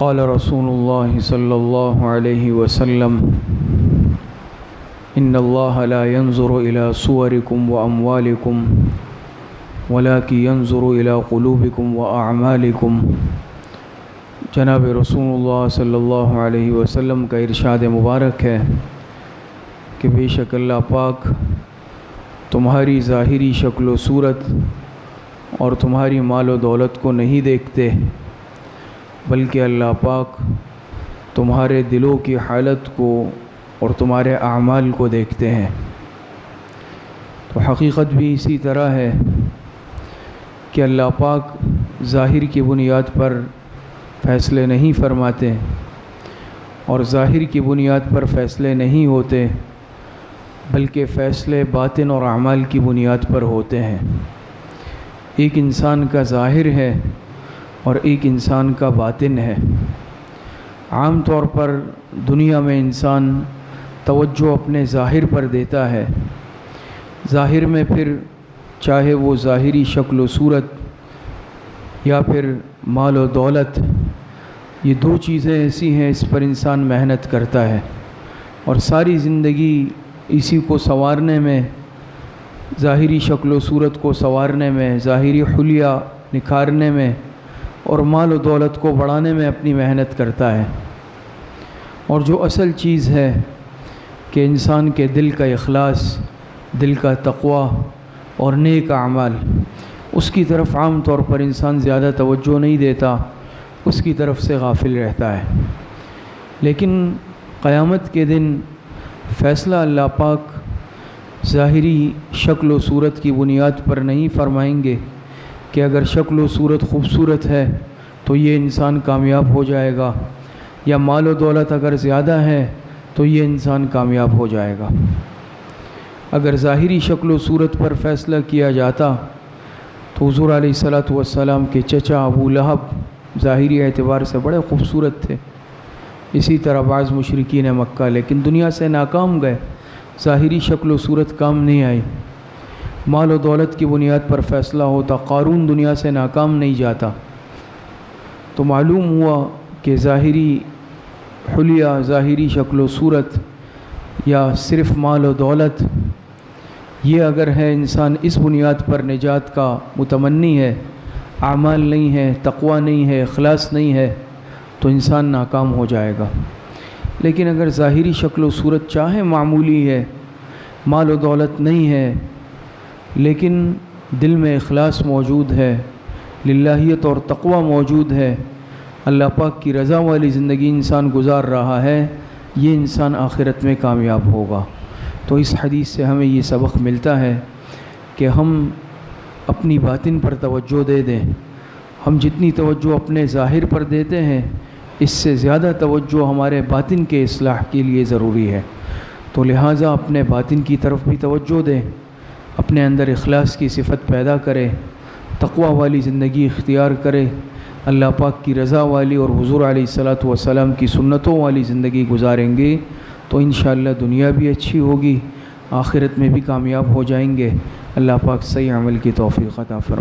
قال رسول الله صلى الله عليه وسلم إن الله لا ينظر إلى صوركم وأموالكم ولكن ينظر إلى قلوبكم وأعمالكم۔ جناب رسول اللہ صلی اللہ علیہ وسلم کا ارشاد مبارک ہے کہ بے شک اللہ پاک تمہاری ظاہری شکل و صورت اور تمہاری مال و دولت کو نہیں دیکھتے، بلکہ اللہ پاک تمہارے دلوں کی حالت کو اور تمہارے اعمال کو دیکھتے ہیں۔ تو حقیقت بھی اسی طرح ہے کہ اللہ پاک ظاہر کی بنیاد پر فیصلے نہیں فرماتے اور ظاہر کی بنیاد پر فیصلے نہیں ہوتے، بلکہ فیصلے باطن اور اعمال کی بنیاد پر ہوتے ہیں۔ ایک انسان کا ظاہر ہے اور ایک انسان کا باطن ہے۔ عام طور پر دنیا میں انسان توجہ اپنے ظاہر پر دیتا ہے۔ ظاہر میں پھر چاہے وہ ظاہری شکل و صورت یا پھر مال و دولت، یہ دو چیزیں ایسی ہیں اس پر انسان محنت کرتا ہے اور ساری زندگی اسی کو سنوارنے میں، ظاہری شکل و صورت کو سنوارنے میں، ظاہری حلیہ نکھارنے میں اور مال و دولت کو بڑھانے میں اپنی محنت کرتا ہے۔ اور جو اصل چیز ہے کہ انسان کے دل کا اخلاص، دل کا تقوی اور نیک اعمال، اس کی طرف عام طور پر انسان زیادہ توجہ نہیں دیتا، اس کی طرف سے غافل رہتا ہے۔ لیکن قیامت کے دن فیصلہ اللہ پاک ظاہری شکل و صورت کی بنیاد پر نہیں فرمائیں گے کہ اگر شکل و صورت خوبصورت ہے تو یہ انسان کامیاب ہو جائے گا، یا مال و دولت اگر زیادہ ہے تو یہ انسان کامیاب ہو جائے گا۔ اگر ظاہری شکل و صورت پر فیصلہ کیا جاتا تو حضور علیہ السلام کے چچا ابو لہب ظاہری اعتبار سے بڑے خوبصورت تھے، اسی طرح بعض مشرکین مکہ، لیکن دنیا سے ناکام گئے، ظاہری شکل و صورت کام نہیں آئی۔ مال و دولت کی بنیاد پر فیصلہ ہوتا، قارون دنیا سے ناکام نہیں جاتا۔ تو معلوم ہوا کہ ظاہری حلیہ، ظاہری شکل و صورت یا صرف مال و دولت، یہ اگر ہے انسان اس بنیاد پر نجات کا متمنی ہے، اعمال نہیں ہے، تقوی نہیں ہے، اخلاص نہیں ہے، تو انسان ناکام ہو جائے گا۔ لیکن اگر ظاہری شکل و صورت چاہے معمولی ہے، مال و دولت نہیں ہے، لیکن دل میں اخلاص موجود ہے، للہیت اور تقوی موجود ہے، اللہ پاک کی رضا والی زندگی انسان گزار رہا ہے، یہ انسان آخرت میں کامیاب ہوگا۔ تو اس حدیث سے ہمیں یہ سبق ملتا ہے کہ ہم اپنی باطن پر توجہ دے دیں۔ ہم جتنی توجہ اپنے ظاہر پر دیتے ہیں، اس سے زیادہ توجہ ہمارے باطن کے اصلاح کے لیے ضروری ہے۔ تو لہٰذا اپنے باطن کی طرف بھی توجہ دیں، اپنے اندر اخلاص کی صفت پیدا کرے، تقوی والی زندگی اختیار کرے، اللہ پاک کی رضا والی اور حضور علیہ السلام کی سنتوں والی زندگی گزاریں گے تو انشاءاللہ دنیا بھی اچھی ہوگی، آخرت میں بھی کامیاب ہو جائیں گے۔ اللہ پاک صحیح عمل کی توفیق عطا فرمائے۔